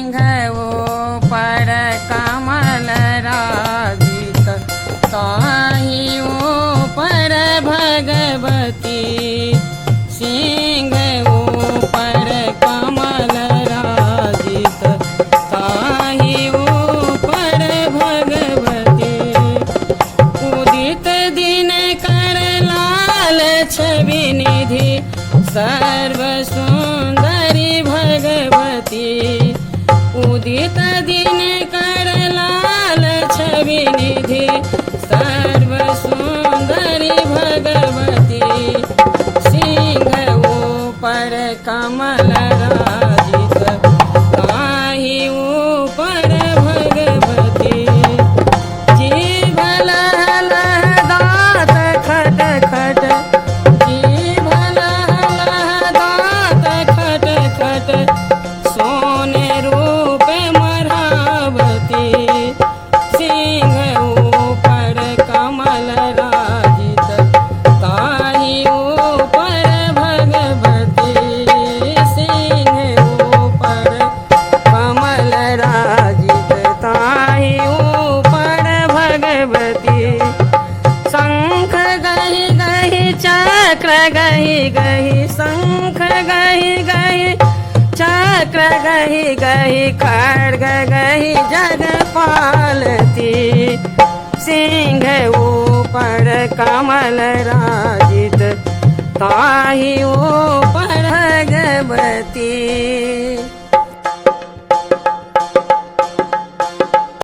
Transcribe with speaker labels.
Speaker 1: सिंह ऊपर कमल राजित ताहि ऊपर भगवती सिंह ऊपर कमल राजित ताहि ऊपर भगवती उदित दिन कर लाल छवि निधि सर्व सुंदरी भगवती उदित दिन कर लाल छवि निधि सर्व सुंदरी भगवती सिंह ऊपर कमल राजित ताहि ऊपर भगवती जीभ लहलह दाँत खट खट जीभ लहलह दाँत खट खट सोने रूप मरावती सिंह ऊपर कमल राजित ताहि ऊपर भगवती सिंह ऊपर कमल राजित ताहि ऊपर भगवती शंख गहि गहि चक्र गहि गहि शंख गहि गहि चक्र गहि गहि खड्ग गहि जगपालती सिंह ऊपर कमल राजित ताहि ऊपर भगवती।